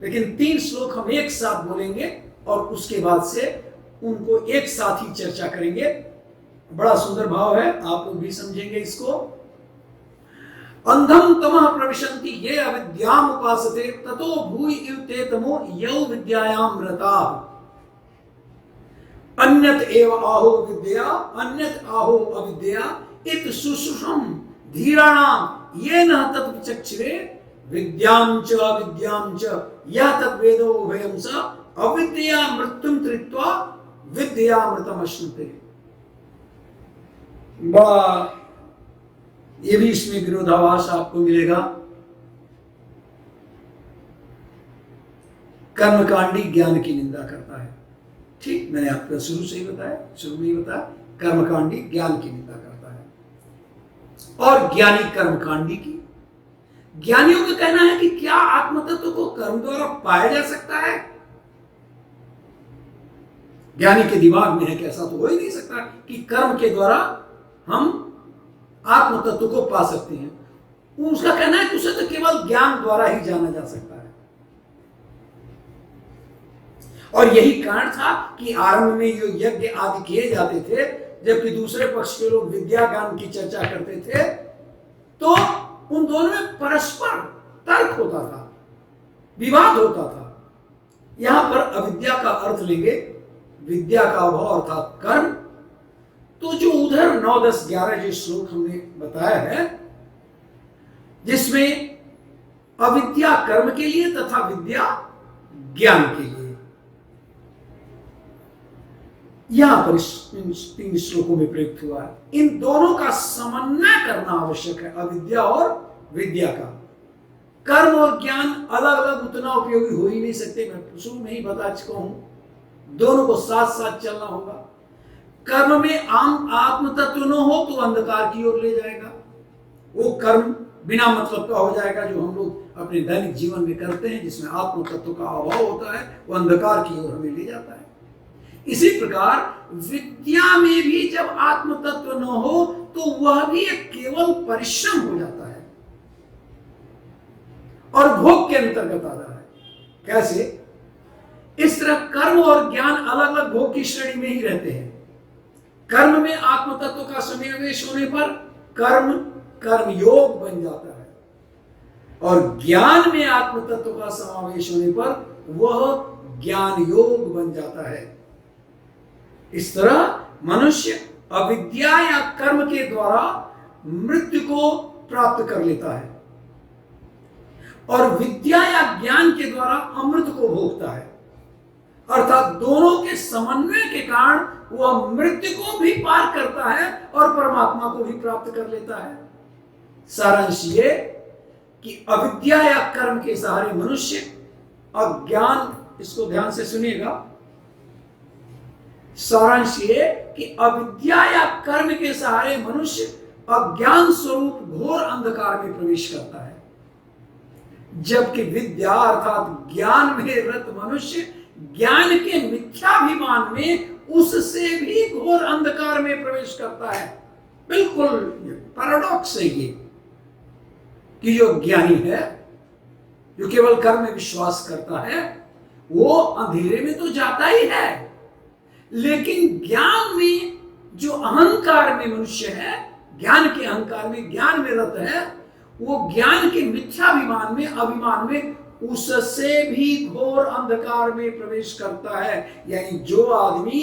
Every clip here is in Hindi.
लेकिन 3 श्लोक हम एक साथ बोलेंगे और उसके बाद से उनको एक साथ ही चर्चा करेंगे। बड़ा सुंदर भाव है, आप लोग भी समझेंगे इसको। अंधम तमः प्रविशन्ति ये अविद्याम उपासते ततो भूय इव ते तमो यौ विद्यायाम रताः अन्यत एव आहो विद्या अन्यत आहो अविद्या इत सुश्रुषम धीराणाम ये न तत्चक्षुरे विद्यां च अविद्यां च यह तद्वेदो उभयं स अविद्या मृत्युम त्रित्वा विद्यामृतम अश्नुते। बड़ा ये भी इसमें विरोधाभास आपको मिलेगा। कर्मकांडी ज्ञान की निंदा करता है, ठीक, मैंने आपको शुरू में ही बताया कर्मकांडी ज्ञान की निंदा करता है और ज्ञानी कर्मकांडी की। ज्ञानियों का कहना है कि क्या आत्म तत्व को कर्म द्वारा पाया जा सकता है? ज्ञानी के दिमाग में है कि ऐसा तो हो ही नहीं सकता कि कर्म के द्वारा हम आत्म तत्व को पा सकते हैं। उसका कहना है कि उसे तो केवल ज्ञान द्वारा ही जाना जा सकता है। और यही कारण था कि आरंभ में जो यज्ञ आदि किए जाते थे, जबकि दूसरे पक्ष के लोग विद्या ज्ञान की चर्चा करते थे, तो उन दोनों में परस्पर तर्क होता था, विवाद होता था। यहां पर अविद्या का अर्थ लेंगे, विद्या का अभाव अर्थात कर्म। तो जो उधर 9, 10, 11 जो श्लोक हमने बताया है, जिसमें अविद्या कर्म के लिए तथा विद्या ज्ञान के लिए, यहां पर इन 3 श्लोकों में प्रयुक्त हुआ है। इन दोनों का समन्वय करना आवश्यक है, अविद्या और विद्या का। कर्म और ज्ञान अलग अलग उतना उपयोगी हो ही नहीं सकते, मैं शुरू में ही बता चुका हूं, दोनों को साथ साथ चलना होगा। कर्म में आत्म तत्व न हो तो अंधकार की ओर ले जाएगा, वो कर्म बिना मतलब का हो जाएगा जो हम लोग अपने दैनिक जीवन में करते हैं, जिसमें आत्म तत्व का अभाव होता है, वो अंधकार की ओर हमें ले जाता है। इसी प्रकार विद्या में भी जब आत्म तत्व न हो तो वह भी एक केवल परिश्रम हो जाता है और भोग के अंतर्गत आता है। कैसे? इस तरह कर्म और ज्ञान अलग अलग भोग की श्रेणी में ही रहते हैं। कर्म में आत्म तत्व का समावेश होने पर कर्म कर्म योग बन जाता है और ज्ञान में आत्म तत्व का समावेश होने पर वह ज्ञान योग बन जाता है। इस तरह मनुष्य अविद्या या कर्म के द्वारा मृत्यु को प्राप्त कर लेता है और विद्या या ज्ञान के द्वारा अमृत को भोगता है, अर्थात दोनों के समन्वय के कारण वह मृत्यु को भी पार करता है और परमात्मा को भी प्राप्त कर लेता है। सारांश ये कि अविद्या या कर्म के सहारे मनुष्य अज्ञान, इसको ध्यान से सुनिएगा, सारांश ये कि अविद्या या कर्म के सहारे मनुष्य अज्ञान स्वरूप घोर अंधकार में प्रवेश करता है, जबकि विद्या अर्थात ज्ञान में रत मनुष्य ज्ञान के मिथ्याभिमान में उससे भी घोर अंधकार में प्रवेश करता है। बिल्कुल पैराडॉक्स है ये कि जो ज्ञानी है, जो केवल कर्म में विश्वास करता है, वो अंधेरे में तो जाता ही है, लेकिन ज्ञान में जो अहंकार में मनुष्य है, ज्ञान के अहंकार में, ज्ञान में रत है, वो ज्ञान के मिथ्याभिमान में, अभिमान में उससे भी घोर अंधकार में प्रवेश करता है। यानी जो आदमी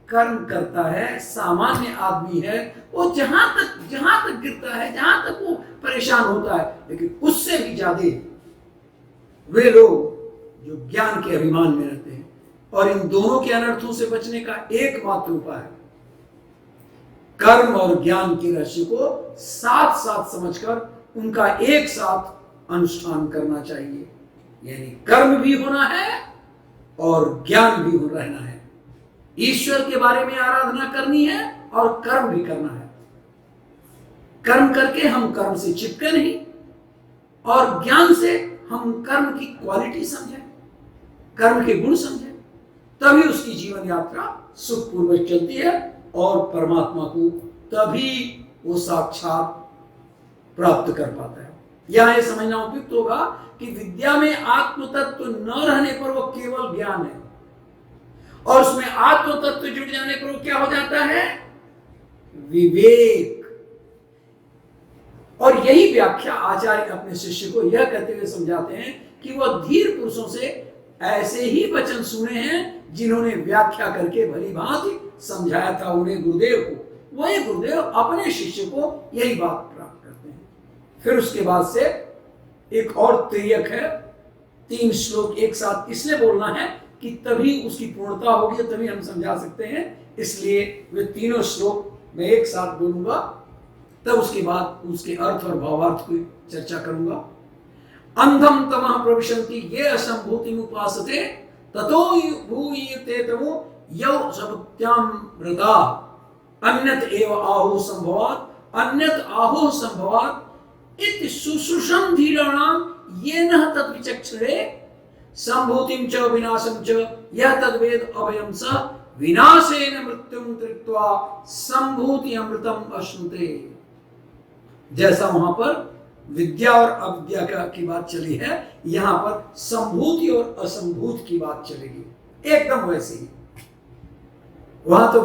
कर्म करता है, सामान्य आदमी है, वो जहां तक गिरता है, जहां तक वो परेशान होता है, लेकिन उससे भी ज्यादा वे लोग जो ज्ञान के अभिमान में रहते हैं। और इन दोनों के अनर्थों से बचने का एकमात्र उपाय है कर्म और ज्ञान के रहस्य को साथ साथ समझकर उनका एक साथ अनुष्ठान करना चाहिए। यानी कर्म भी होना है और ज्ञान भी रहना है। ईश्वर के बारे में आराधना करनी है और कर्म भी करना है। कर्म करके हम कर्म से चिपके नहीं और ज्ञान से हम कर्म की क्वालिटी समझें, कर्म के गुण समझें, तभी उसकी जीवन यात्रा सुखपूर्वक चलती है और परमात्मा को तभी वो साक्षात प्राप्त कर पाता है। यह समझना उपयुक्त होगा कि विद्या में आत्म तत्व न रहने पर वो केवल ज्ञान है, और उसमें आत्म तत्व जुड़ जाने पर वो क्या हो जाता है? विवेक। और यही व्याख्या आचार्य अपने शिष्य को यह कहते हुए समझाते हैं कि वह धीर पुरुषों से ऐसे ही वचन सुने हैं जिन्होंने व्याख्या करके भली भांति समझाया था उन्हें गुरुदेव को। वही गुरुदेव अपने शिष्य को यही बात प्राप्त करते हैं। फिर उसके बाद से एक और त्रियक है, 3 श्लोक एक साथ इसलिए बोलना है कि तभी उसकी पूर्णता होगी, तभी हम समझा सकते हैं। इसलिए वे तीनों श्लोक मैं एक साथ बोलूंगा, तब उसके बाद उसके अर्थ और भावार्थ की चर्चा करूंगा। अंधम तमः प्रविशन्ति ये असंभूति उपासते ततो भूयते तमो यौ सत्यामृता अन्यत एव आहो संभवात् अन्यत आहो संभवात् इति सुश्रुषं धीराणाम येन तद्विचक्षणे संभूतिं च विनाशं च यह तद्वेद अभयं स विनाशेन मृत्युं त्यक्त्वा संभूति अमृतम अश्नुते। जैसा वहां पर विद्या और अविद्या की बात चली है, यहां पर संभूति और असंभूत की बात चलेगी एकदम वैसे ही। वहां तो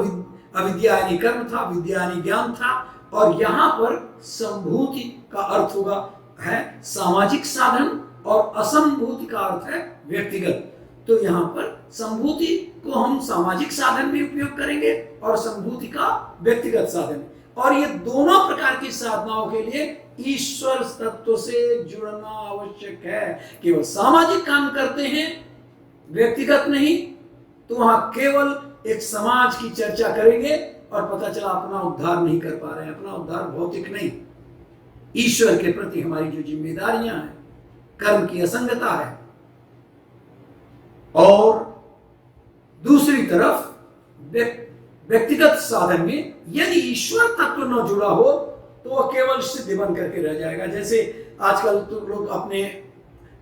अविद्या यानी कर्म था, विद्या यानी ज्ञान था, और यहां पर संभूति का अर्थ होगा है सामाजिक साधन और असंभूति का अर्थ है व्यक्तिगत। तो यहां पर संभूति को हम सामाजिक साधन में उपयोग करेंगे और संभूति का व्यक्तिगत साधन। और ये दोनों प्रकार की साधनाओं के लिए ईश्वर तत्व से जुड़ना आवश्यक है। केवल सामाजिक काम करते हैं, व्यक्तिगत नहीं, तो वहां केवल एक समाज की चर्चा करेंगे और पता चला अपना उद्धार नहीं कर पा रहे हैं। अपना उद्धार भौतिक नहीं, ईश्वर के प्रति हमारी जो जिम्मेदारियां हैं, कर्म की असंगता है। और दूसरी तरफ व्यक्तिगत साधन में यदि ईश्वर तत्व न जुड़ा हो तो वह केवल सिद्धि बन करके रह जाएगा। जैसे आजकल तो लोग अपने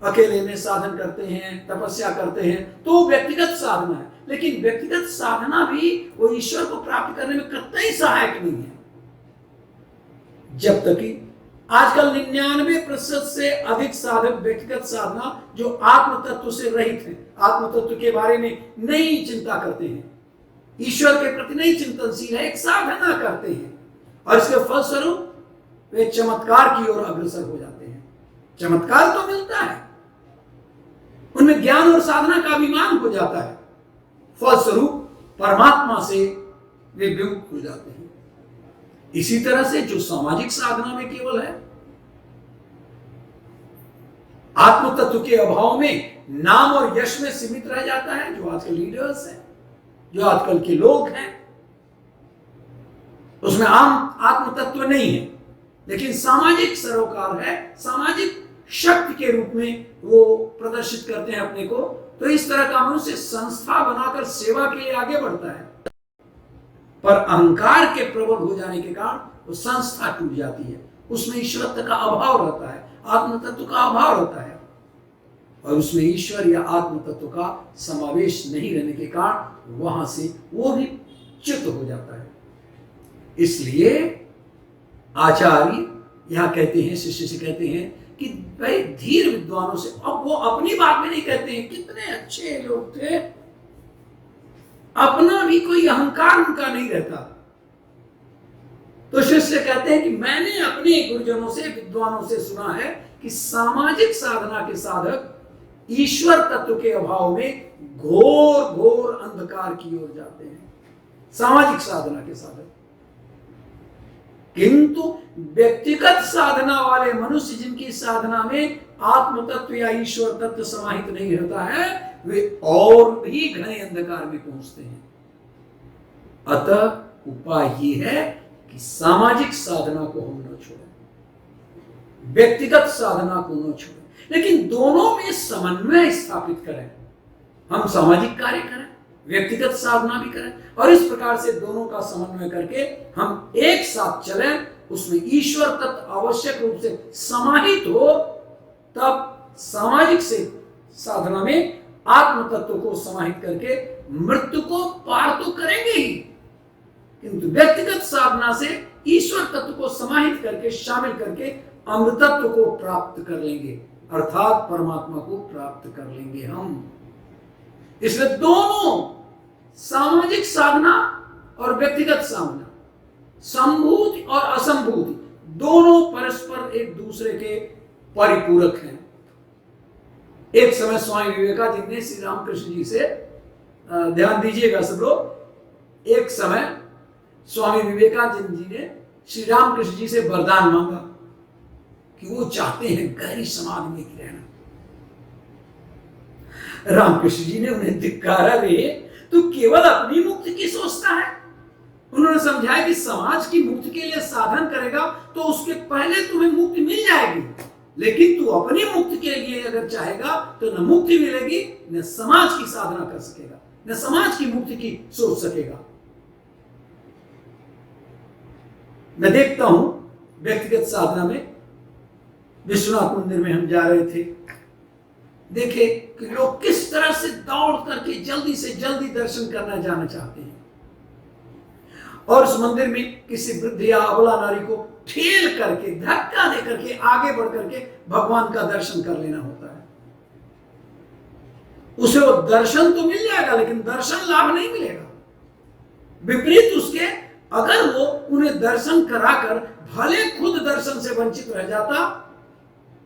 अकेले में साधन करते हैं, तपस्या करते हैं, तो व्यक्तिगत साधना है, लेकिन व्यक्तिगत साधना भी वो ईश्वर को प्राप्त करने में कतई सहायक नहीं है। जब तक कि आजकल 99% से अधिक साधक व्यक्तिगत साधना जो आत्म तत्व से रहित है, आत्म तत्व के बारे में नहीं चिंता करते हैं, ईश्वर के प्रति नहीं चिंतनशील है, एक साधना करते हैं, और इसके फलस्वरूप वे चमत्कार की ओर अग्रसर हो जाते हैं। चमत्कार तो मिलता है, उनमें ज्ञान और साधना का अभिमान हो जाता है, फलस्वरूप परमात्मा से वे विमुख हो जाते हैं। इसी तरह से जो सामाजिक साधना में केवल है, आत्म तत्व के अभाव में नाम और यश में सीमित रह जाता है, जो आजकल लीडर्स हैं, जो आजकल के लोग हैं, उसमें आत्म तत्व नहीं है, लेकिन सामाजिक सरोकार है, सामाजिक शक्ति के रूप में वो प्रदर्शित करते हैं अपने को। तो इस तरह का मनुष्य संस्था बनाकर सेवा के लिए आगे बढ़ता है, पर अहंकार के प्रबल हो जाने के कारण वो संस्था टूट जाती है, उसमें ईश्वरत्व का अभाव रहता है, आत्म तत्व का अभाव रहता है, और उसमें ईश्वर या आत्म तत्व का समावेश नहीं रहने के कारण वहां से वो भी च्युत हो जाता है। इसलिए आचार्य यहां कहते हैं, शिष्य से कहते हैं कि भाई धीर विद्वानों से, अब वो अपनी बात में नहीं कहते हैं, कितने अच्छे लोग थे, अपना भी कोई अहंकार उनका नहीं रहता। तो शिष्य कहते हैं कि मैंने अपने गुरुजनों से, विद्वानों से सुना है कि सामाजिक साधना के साधक ईश्वर तत्व के अभाव में घोर घोर अंधकार की ओर जाते हैं, सामाजिक साधना के साधक। किंतु व्यक्तिगत साधना वाले मनुष्य, जिनकी साधना में आत्म तत्व या ईश्वर तत्व समाहित नहीं रहता है, वे और भी घने अंधकार में पहुंचते हैं। अतः उपाय ये है कि सामाजिक साधना को हम न छोड़ें, व्यक्तिगत साधना को न छोड़ें, लेकिन दोनों में समन्वय स्थापित करें। हम सामाजिक कार्य करें, व्यक्तिगत साधना भी करें, और इस प्रकार से दोनों का समन्वय करके हम एक साथ चलें। उसमें ईश्वर तत्व आवश्यक रूप से समाहित हो, तब सामाजिक से साधना में आत्म तत्व को समाहित करके मृत्यु को पार तो करेंगे ही, किंतु व्यक्तिगत साधना से ईश्वर तत्व को समाहित करके, शामिल करके अमृतत्व को प्राप्त कर लेंगे, अर्थात परमात्मा को प्राप्त कर लेंगे हम। इसलिए दोनों सामाजिक साधना और व्यक्तिगत साधना, संभूति और असंभूति, दोनों परस्पर एक दूसरे के परिपूरक हैं। एक समय स्वामी विवेकानंद ने श्री रामकृष्ण जी से, ध्यान दीजिएगा सब लोग, एक समय स्वामी विवेकानंद जी ने श्री रामकृष्ण जी से वरदान मांगा कि वो चाहते हैं गहरी समाधि में रहना। रामकृष्ण जी ने उन्हें धिक्कारा, रे तू केवल अपनी मुक्ति की सोचता है। उन्होंने समझाया कि समाज की मुक्ति के लिए साधन करेगा तो उसके पहले तुम्हें मुक्ति मिल जाएगी, लेकिन तू अपनी मुक्ति के लिए अगर चाहेगा तो न मुक्ति मिलेगी, न समाज की साधना कर सकेगा, न समाज की मुक्ति की सोच सकेगा। मैं देखता हूं व्यक्तिगत साधना में, विश्वनाथ मंदिर में हम जा रहे थे, देखे कि लोग किस तरह से दौड़ करके जल्दी से जल्दी दर्शन करना जाना चाहते हैं, और उस मंदिर में किसी वृद्ध या अबला नारी को ठेल करके, धक्का दे करके आगे बढ़ करके भगवान का दर्शन कर लेना होता है। उसे वो दर्शन तो मिल जाएगा लेकिन दर्शन लाभ नहीं मिलेगा। विपरीत उसके, अगर वो उन्हें दर्शन कराकर भले खुद दर्शन से वंचित रह जाता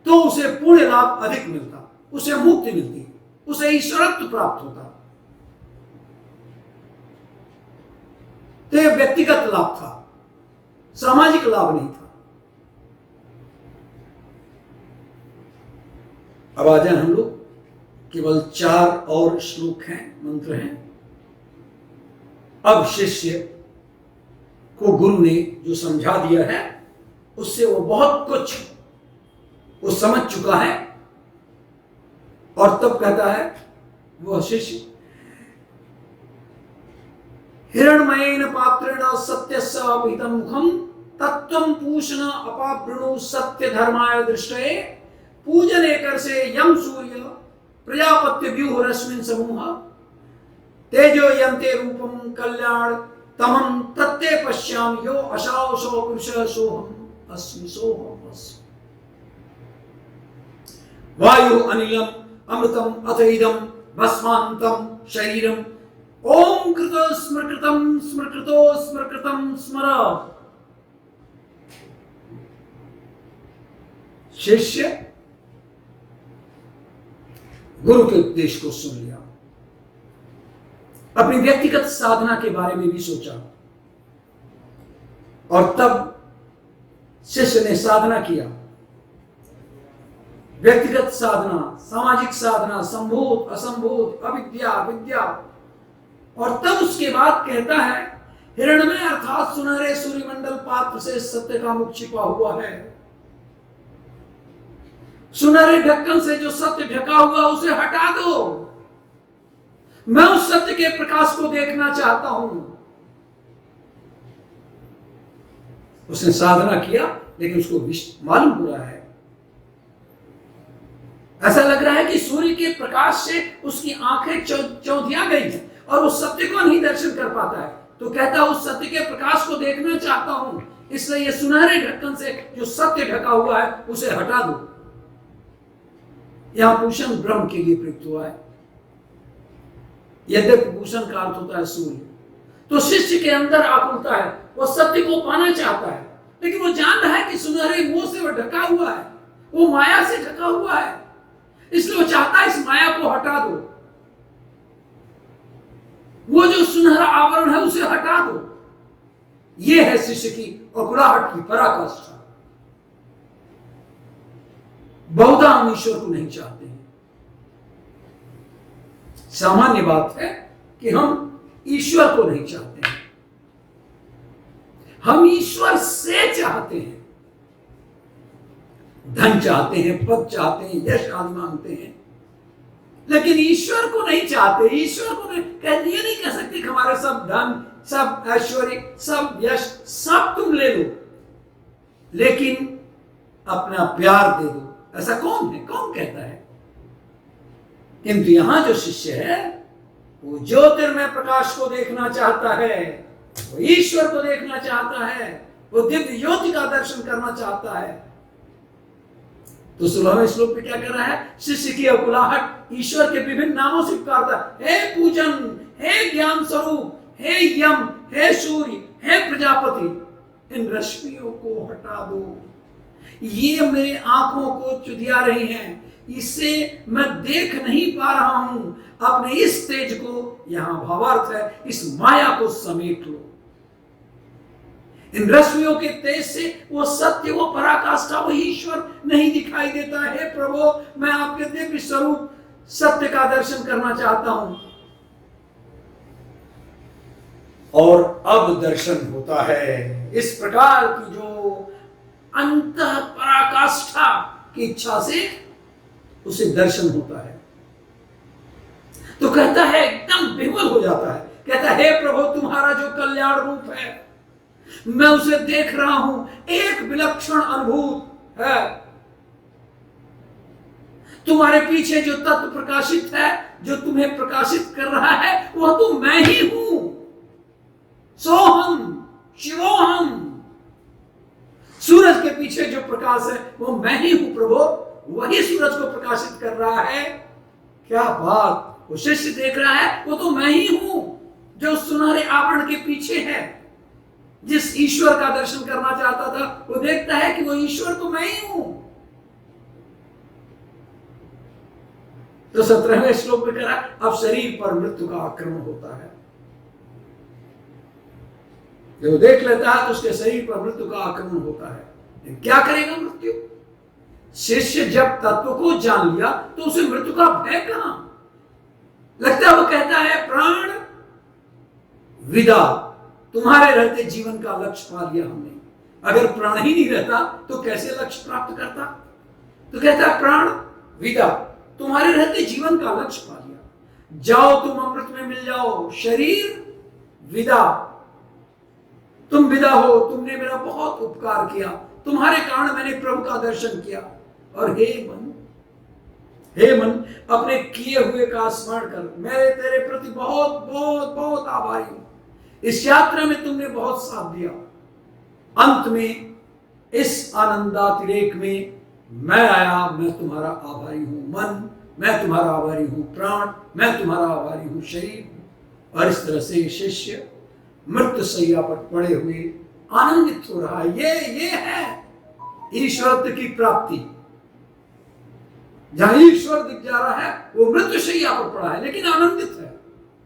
तो उसे पुण्य लाभ अधिक मिलता, उसे मुक्ति मिलती, उसे ईश्वरत्व प्राप्त होता। तो यह व्यक्तिगत लाभ था, सामाजिक लाभ नहीं था। अब आ जाए हम लोग, केवल 4 और श्लोक हैं, मंत्र हैं। अब शिष्य को गुरु ने जो समझा दिया है उससे वो बहुत कुछ वो समझ चुका है, और तब कहता है वह शिष्य, हिरण्मयेन पात्रेण सत्यस्य अपहितं मुखं तत्त्वं पूषण अपावृणु सत्य धर्माय दृष्टये पूजने करसे यम सूर्य प्रजापत्य व्यूह रश्मिन समूह तेजो यन्ते रूपम कल्याण तमं तत्ते पश्याम यो अशाव सो पुरुष सोहम अस्मि सोहम अस्मि। वायु अनिलम अमृतम अथ इदम भस्मान्तम शरीरम ओम कृत स्मृकृतम स्मृकृतो स्मृकृतम स्मर। शिष्य गुरु के उपदेश को सुन लिया, अपनी व्यक्तिगत साधना के बारे में भी सोचा, और तब शिष्य ने साधना किया। व्यक्तिगत साधना, सामाजिक साधना, संभूत, असंभूत, अविद्या, विद्या, और तब उसके बाद कहता है हिरण्मय अर्थात सुनहरे सूर्यमंडल पात्र से सत्य का मुख छिपा हुआ है। सुनहरे ढक्कन से जो सत्य ढका हुआ उसे हटा दो, मैं उस सत्य के प्रकाश को देखना चाहता हूं। उसने साधना किया लेकिन उसको मालूम हो रहा है, ऐसा लग रहा है कि सूर्य के प्रकाश से उसकी आंखें चौंधिया गई हैं और उस सत्य को नहीं दर्शन कर पाता है। तो कहता उस सत्य के प्रकाश को देखना चाहता हूं, इसलिए ये सुनहरे ढक्कन से जो सत्य ढका हुआ है उसे हटा दो। यहां भूषण ब्रह्म के लिए प्रयुक्त हुआ है, यद्यपि भूषण का अर्थ होता है सूर्य। तो शिष्य के अंदर आकुलता है, वो सत्य को पाना चाहता है, लेकिन वो जान रहा है कि सुनहरे मोह से वो ढका हुआ है, वो माया से ढका हुआ है, इसलिए वो चाहता है इस माया को हटा दो, वो जो सुनहरा आवरण है उसे हटा दो। ये है शिष्य की अकुलाहट की पराकाष्ठा। बहुधा हम ईश्वर को नहीं चाहते हैं। सामान्य बात है कि हम ईश्वर को नहीं चाहते हैं, हम ईश्वर से चाहते हैं। धन चाहते हैं, पद चाहते हैं, यश आदि मांगते हैं, लेकिन ईश्वर को नहीं चाहते। ईश्वर को नहीं ये नहीं कह सकते कि हमारे सब धन, सब ऐश्वर्य, सब यश सब तुम ले लो, लेकिन अपना प्यार दे दो। ऐसा कौन है, कौन कहता है? किंतु यहां जो शिष्य है वो ज्योतिर्मय प्रकाश को देखना चाहता है, वो ईश्वर को देखना चाहता है, वो दिव्य ज्योति का दर्शन करना चाहता है। तो 16वें श्लोक में क्या कर रहा है? शिष्य की अकुलाहट ईश्वर के विभिन्न नामों से पुकारता है। हे पूजन, हे ज्ञान स्वरूप, हे यम, हे सूर्य, हे प्रजापति, इन रश्मियों को हटा दो। ये मेरे आंखों को चुदिया रही हैं, इससे मैं देख नहीं पा रहा हूं। अपने इस तेज को, यहां भावार्थ है, इस माया को समेट लो। इन रश्मियों के तेज से वो सत्य, वो पराकाष्ठा, वो ईश्वर नहीं दिखाई देता है। प्रभु, मैं आपके दिव्य स्वरूप सत्य का दर्शन करना चाहता हूं। और अब दर्शन होता है। इस प्रकार की जो अंतः पराकाष्ठा की इच्छा से उसे दर्शन होता है, तो कहता है, एकदम विह्वल हो जाता है। कहता है, हे प्रभु, तुम्हारा जो कल्याण रूप है, मैं उसे देख रहा हूं। एक विलक्षण अनुभूत है। तुम्हारे पीछे जो तत्व प्रकाशित है, जो तुम्हें प्रकाशित कर रहा है, वह तो मैं ही हूं। सोहम शिवोहम। सूरज के पीछे जो प्रकाश है, वो मैं ही हूं प्रभु। वही सूरज को प्रकाशित कर रहा है। क्या बात! वो शिष्य देख रहा है, वो तो मैं ही हूं जो सुनहरे आवरण के पीछे है। जिस ईश्वर का दर्शन करना चाहता था, वो देखता है कि वो ईश्वर तो मैं ही हूं। तो 17वें श्लोक में कह रहा है, अब शरीर पर मृत्यु का आक्रमण होता है। जो देख लेता है तो उसके शरीर पर मृत्यु का आक्रमण होता है। क्या करेगा मृत्यु? शिष्य जब तत्व को जान लिया तो उसे मृत्यु का भय कहां? लगता है वो कहता है, प्राण विदा, तुम्हारे रहते जीवन का लक्ष्य पा लिया हमने। अगर प्राण ही नहीं रहता तो कैसे लक्ष्य प्राप्त करता? तो कहता है, प्राण विदा, तुम्हारे रहते जीवन का लक्ष्य पा लिया। जाओ, तुम अमृत में मिल जाओ। शरीर विदा, तुम विदा हो। तुमने मेरा बहुत उपकार किया, तुम्हारे कारण मैंने प्रभु का दर्शन किया। और हे मन, अपने किए हुए का स्मरण कर। मैं तेरे प्रति बहुत बहुत बहुत आभारी हूं। इस यात्रा में तुमने बहुत साथ दिया। अंत में इस आनंदातिरेक में मैं आया, मैं तुम्हारा आभारी हूं। मन, मैं तुम्हारा आभारी हूं। प्राण, मैं तुम्हारा आभारी हूं। शरीर। और इस तरह से शिष्य मृत्यु शैया पर पड़े हुए आनंदित हो रहा है। ये है ईश्वरत्व की प्राप्ति। जहां ईश्वर दिख जा रहा है, वो मृत्यु शैया पर पड़ा है, लेकिन आनंदित है।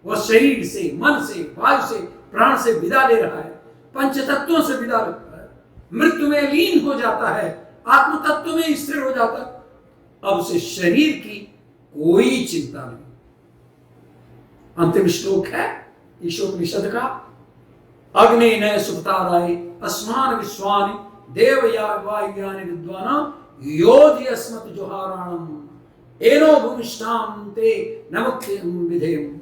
वह शरीर से, मन से, वायु से, प्राण से विदा ले रहा है। पंच तत्वों से विदा लेता है। मृत्यु में लीन हो जाता है, आत्म तत्व में स्थिर हो जाता है। अब उसे शरीर की कोई चिंता नहीं। अंतिम श्लोक है ईशोपनिषद का, अग्नि नय सुपताराय अस्मान विश्वानि देव या वायुयानि विद्वाना योधि अस्मत् जोहाराणम एनो भूमिष्ठाम ते नमुक्तिम विधेम।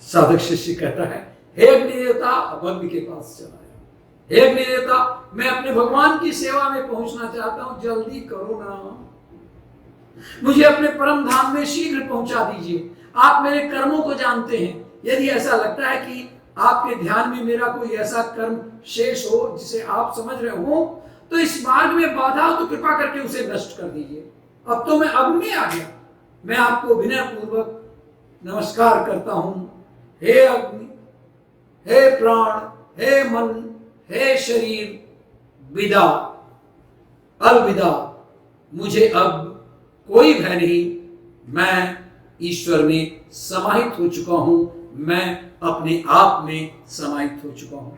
साधक शिष्य कहता है, हे अग्नि देवता, अब अग्नि के पास चला है। हे अग्नि देवता, मैं अपने भगवान की सेवा में पहुंचना चाहता हूं, जल्दी करो ना। मुझे अपने परम धाम में शीघ्र पहुंचा दीजिए। आप मेरे कर्मों को जानते हैं। यदि ऐसा लगता है कि आपके ध्यान में मेरा कोई ऐसा कर्म शेष हो जिसे आप समझ रहे हो, तो इस मार्ग में बाधा हो तो कृपा करके उसे नष्ट कर दीजिए। अब तो मैं अग्नि में आ गया। मैं आपको विनय पूर्वक नमस्कार करता हूं। हे अग्नि, हे प्राण, हे मन, हे शरीर, विदा, अलविदा। मुझे अब कोई भय नहीं। मैं ईश्वर में समाहित हो चुका हूं। मैं अपने आप में समाहित हो चुका हूं।